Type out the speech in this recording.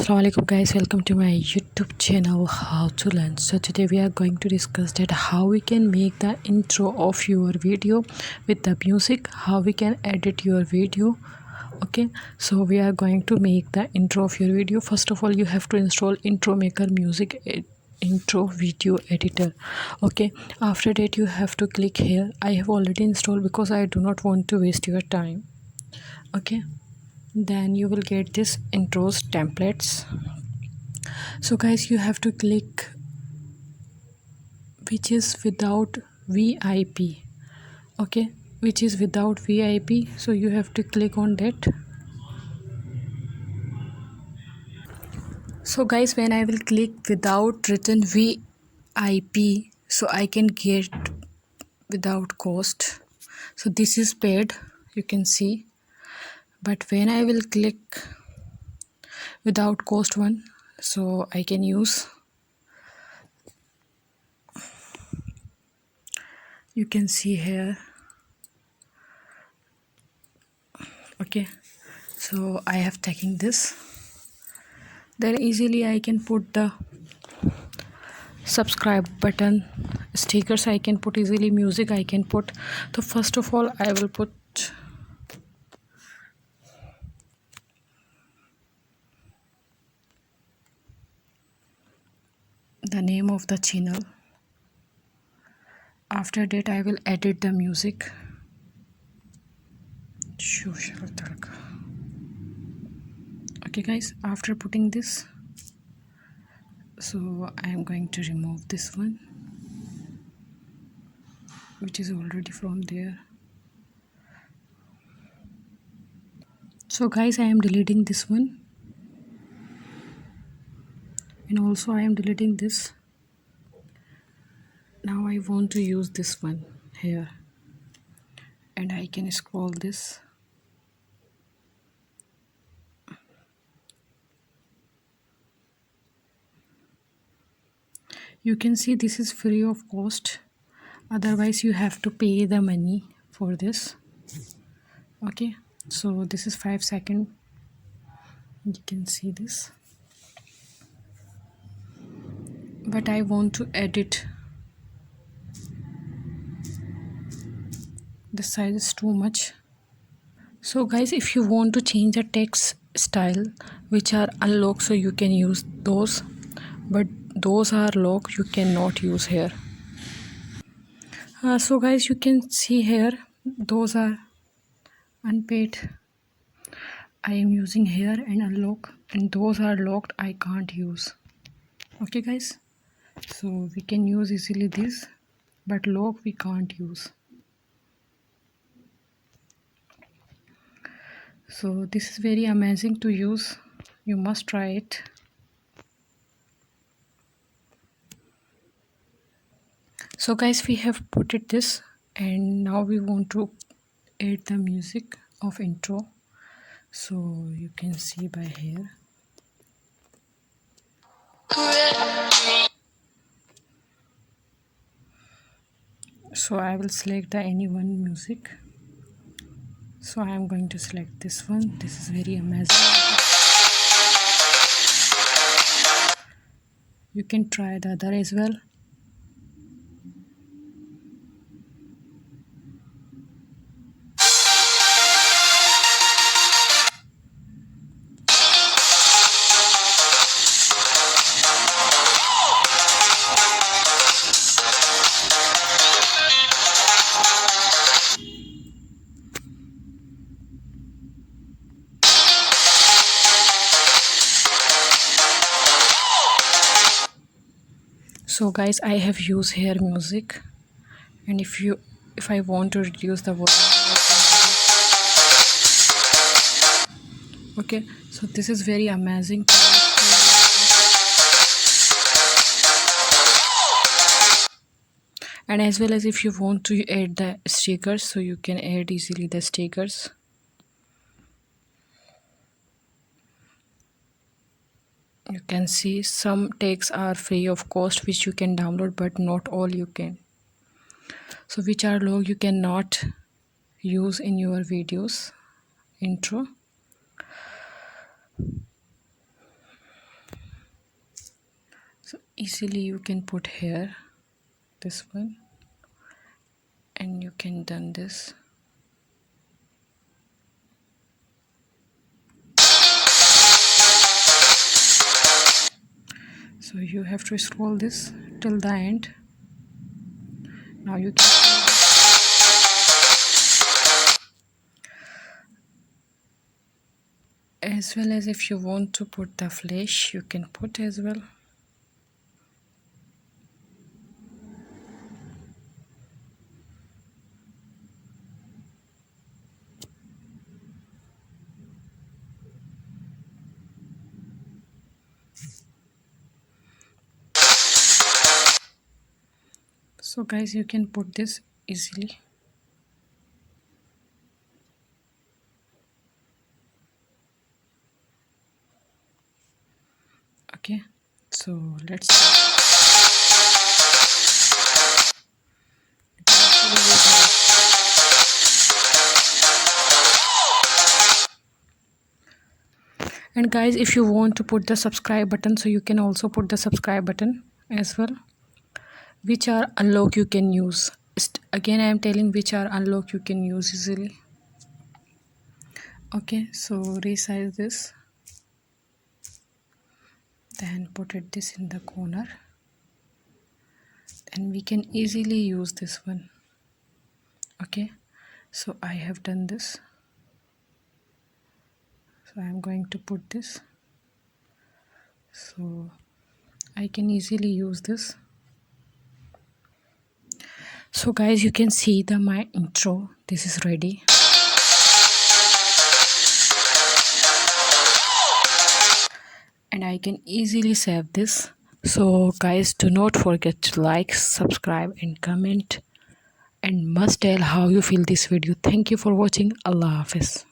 Assalamualaikum guys, welcome to my YouTube channel How to Learn. So today we are going to discuss that how we can make the intro of your video with the music, how we can edit your video. Okay, so we are going to make the intro of your video. First of all, you have to install intro maker music intro video editor. Okay, after that you have to click here. I have already installed because I do not want to waste your time. Okay, then you will get this intros templates. So guys, you have to click which is without VIP. Okay, which is without VIP, so you have to click on that. So guys, when I will click without written VIP, so I can get without cost. So this is paid, you can see, but when I will click without cost one, so I can use, you can see here. Okay, so I have taken this, then easily I can put the subscribe button, stickers I can put easily, music I can put. So first of all I will put the name of the channel. After that I will edit the music. Okay guys, after putting this, so I am going to remove this one which is already from there. So guys, I am deleting this one, and also I am deleting this. Now I want to use this one here, and I can scroll this. You can see this is free of cost, otherwise you have to pay the money for this. Okay, so this is 5 seconds, you can see this, but I want to edit. The size is too much. So guys, if you want to change the text style which are unlocked, so you can use those, but those are locked, you cannot use here. So guys, you can see here those are unpaid, I am using here, and unlock, and those are locked, I can't use. Okay guys, so we can use easily this, but lock we can't use. So this is very amazing to use, you must try it. So guys, we have put it this, and now we want to add the music of intro. So you can see by here. So I will select the any one music. So I am going to select this one. This is very amazing. You can try the other as well. So guys, I have used here music, and if I want to reduce the volume, okay, so this is very amazing. And as well as if you want to add the stickers, so you can add easily the stickers. You can see some tags are free of cost which you can download, but not all you can. So which are low you cannot use in your videos intro. easily you can put here this one, and you can done this. So you have to scroll this till the end. Now you can, as well as if you want to put the flash, you can put as well. So guys, you can put this easily. Okay, so let's and guys, if you want to put the subscribe button, so you can also put the subscribe button as well, which are unlock you can use. Again, I am telling which are unlock you can use easily. Okay, so resize this, then put it this in the corner, and we can easily use this one. Okay, so I have done this, so I am going to put this, so I can easily use this. So guys, you can see the my intro, this is ready. And I can easily save this. So guys, do not forget to like, subscribe and comment, and must tell how you feel this video. Thank you for watching. Allah Hafiz.